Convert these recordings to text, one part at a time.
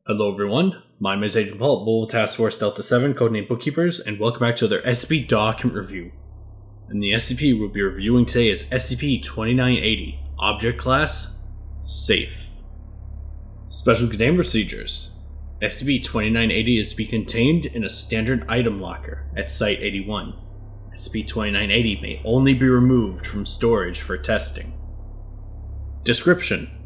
Hello everyone, my name is Agent Paul, Mobile Task Force Delta 7, codenamed Bookkeepers, and welcome back to another SCP document review. And the SCP we'll be reviewing today is SCP-2980, Object Class, Safe. Special Containment Procedures. SCP-2980 is to be contained in a standard item locker at Site-81. SCP-2980 may only be removed from storage for testing. Description: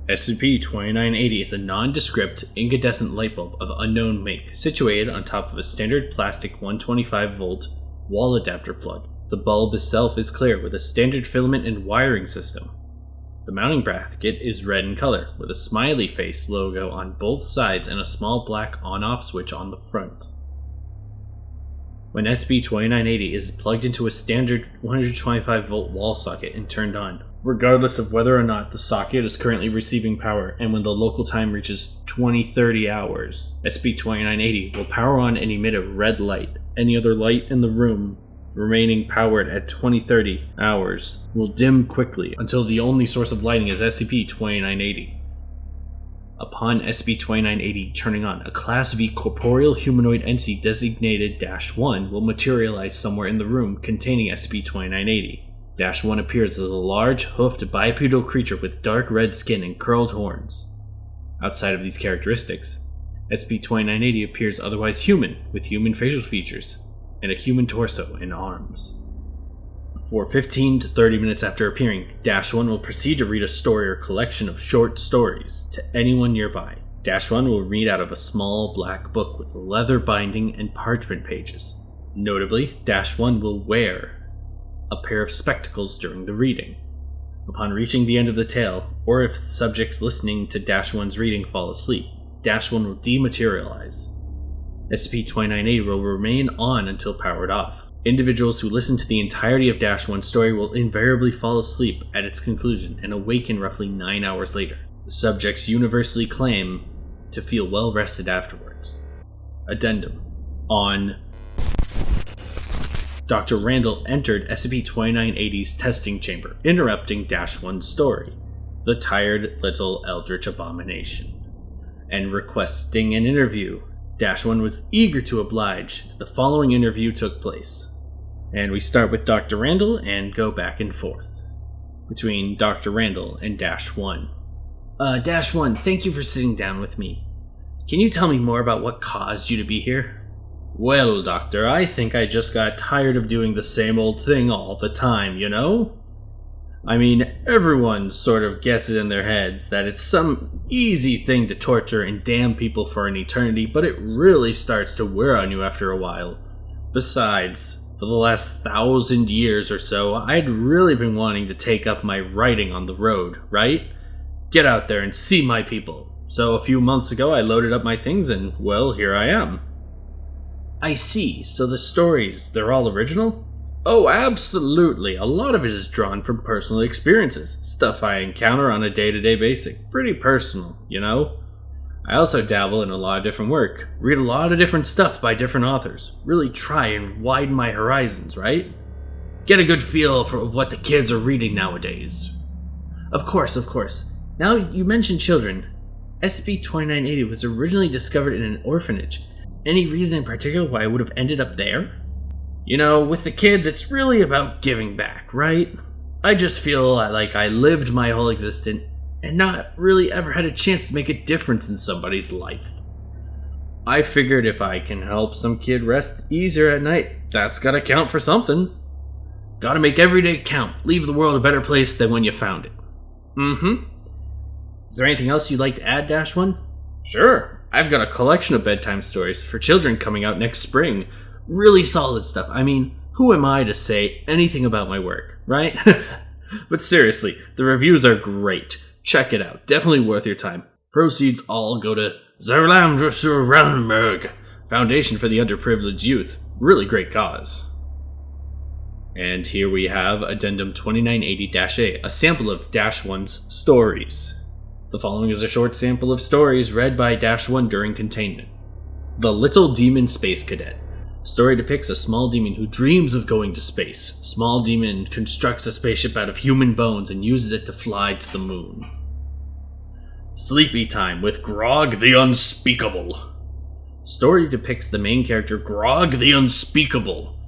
SCP-2980 is a nondescript, incandescent lightbulb of unknown make, situated on top of a standard plastic 125-volt wall adapter plug. The bulb itself is clear, with a standard filament and wiring system. The mounting bracket is red in color, with a smiley face logo on both sides and a small black on-off switch on the front. When SCP-2980 is plugged into a standard 125-volt wall socket and turned on, regardless of whether or not the socket is currently receiving power, and when the local time reaches 2030 hours, SCP-2980 will power on and emit a red light. Any other light in the room remaining powered at 2030 hours will dim quickly until the only source of lighting is SCP-2980. Upon SCP-2980 turning on, a Class V corporeal humanoid entity designated -1 will materialize somewhere in the room containing SCP-2980. -1 appears as a large, hoofed bipedal creature with dark red skin and curled horns. Outside of these characteristics, SCP-2980 appears otherwise human, with human facial features, and a human torso and arms. For 15 to 30 minutes after appearing, -1 will proceed to read a story or collection of short stories to anyone nearby. -1 will read out of a small black book with leather binding and parchment pages. Notably, -1 will wear a pair of spectacles during the reading. Upon reaching the end of the tale, or if the subjects listening to -1's reading fall asleep, -1 will dematerialize. SCP-2980 will remain on until powered off. Individuals who listen to the entirety of -1's story will invariably fall asleep at its conclusion and awaken roughly 9 hours later. The subjects universally claim to feel well rested afterwards. Addendum. On Dr. Randall entered SCP-2980's testing chamber, interrupting -1's story, the tired little eldritch abomination, and requesting an interview. -1 was eager to oblige. The following interview took place. And we start with Dr. Randall and go back and forth between Dr. Randall and -1. -1, thank you for sitting down with me. Can you tell me more about what caused you to be here? Well, Doctor, I think I just got tired of doing the same old thing all the time, you know? I mean, everyone sort of gets it in their heads that it's some easy thing to torture and damn people for an eternity, but it really starts to wear on you after a while. Besides, for the last 1,000 years or so, I'd really been wanting to take up my writing on the road, right? Get out there and see my people. So a few months ago, I loaded up my things and, well, here I am. I see, so the stories, they're all original? Oh, absolutely. A lot of it is drawn from personal experiences, stuff I encounter on a day-to-day basis. Pretty personal, you know? I also dabble in a lot of different work, read a lot of different stuff by different authors, really try and widen my horizons, right? Get a good feel of what the kids are reading nowadays. Of course. Now, you mentioned children. SCP-2980 was originally discovered in an orphanage. Any reason in particular why I would have ended up there? You know, with the kids, it's really about giving back, right? I just feel like I lived my whole existence and not really ever had a chance to make a difference in somebody's life. I figured if I can help some kid rest easier at night, that's gotta count for something. Gotta make every day count. Leave the world a better place than when you found it. Is there anything else you'd like to add, -1? Sure. I've got a collection of bedtime stories for children coming out next spring. Really solid stuff. I mean, who am I to say anything about my work, right? But seriously, the reviews are great. Check it out. Definitely worth your time. Proceeds all go to Zerlandmerg, Foundation for the Underprivileged Youth. Really great cause. And here we have Addendum 2980-A, a sample of -1's stories. The following is a short sample of stories read by -1 during containment. The Little Demon Space Cadet. Story depicts a small demon who dreams of going to space. Small demon constructs a spaceship out of human bones and uses it to fly to the moon. Sleepy Time with Grog the Unspeakable. Story depicts the main character Grog the Unspeakable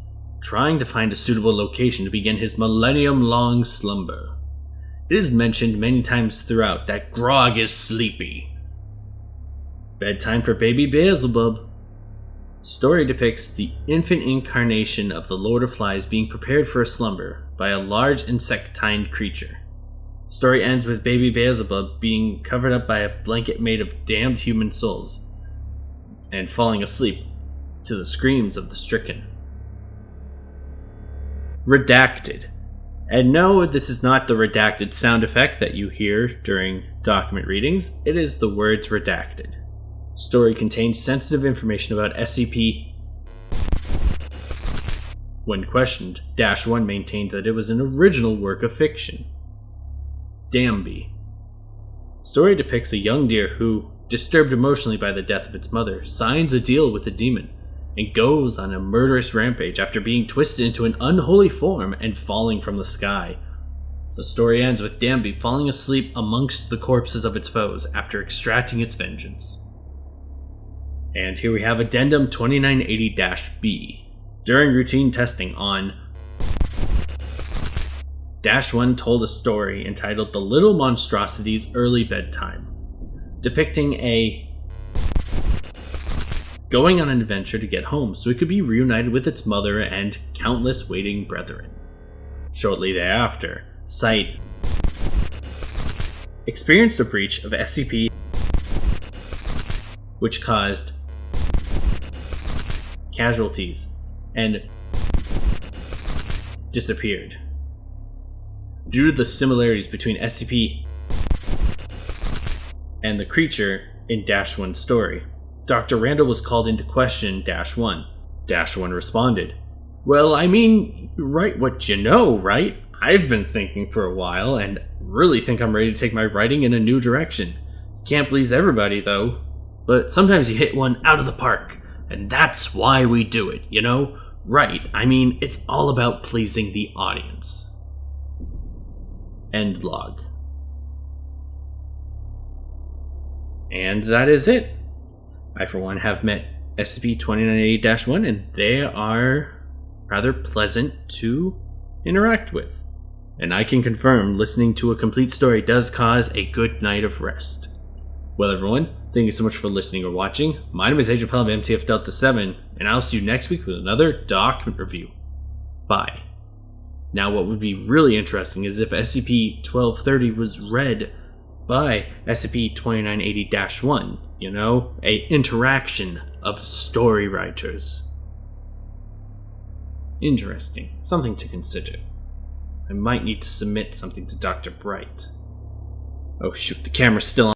trying to find a suitable location to begin his millennium-long slumber. It is mentioned many times throughout that Grog is sleepy. Bedtime for baby Beelzebub. Story depicts the infant incarnation of the Lord of Flies being prepared for a slumber by a large insectine creature. Story ends with baby Beelzebub being covered up by a blanket made of damned human souls and falling asleep to the screams of the stricken. Redacted. And no, this is not the redacted sound effect that you hear during document readings. It is the words redacted. Story contains sensitive information about SCP. When questioned, -1 maintained that it was an original work of fiction. Damby. Story depicts a young deer who, disturbed emotionally by the death of its mother, signs a deal with a demon and goes on a murderous rampage after being twisted into an unholy form and falling from the sky. The story ends with Damby falling asleep amongst the corpses of its foes after extracting its vengeance. And here we have Addendum 2980-B. During routine testing on -1 told a story entitled The Little Monstrosity's Early Bedtime, depicting a going on an adventure to get home so it could be reunited with its mother and countless waiting brethren. Shortly thereafter, Site experienced a breach of SCP which caused casualties and disappeared. Due to the similarities between SCP and the creature in -1's story, Dr. Randall was called into question -1. -1 responded, "Well, I mean, you write what you know, right? I've been thinking for a while and really think I'm ready to take my writing in a new direction. Can't please everybody, though. But sometimes you hit one out of the park, and that's why we do it, you know? Right, I mean, it's all about pleasing the audience." End log. And that is it. I, for one, have met SCP-2980-1, and they are rather pleasant to interact with. And I can confirm listening to a complete story does cause a good night of rest. Well, everyone, thank you so much for listening or watching. My name is Agent Pell of MTF Delta 7, and I'll see you next week with another document review. Bye. Now, what would be really interesting is if SCP-1230 was read by SCP-2980-1, you know, a interaction of story writers. Interesting. Something to consider. I might need to submit something to Dr. Bright. Oh shoot, the camera's still on.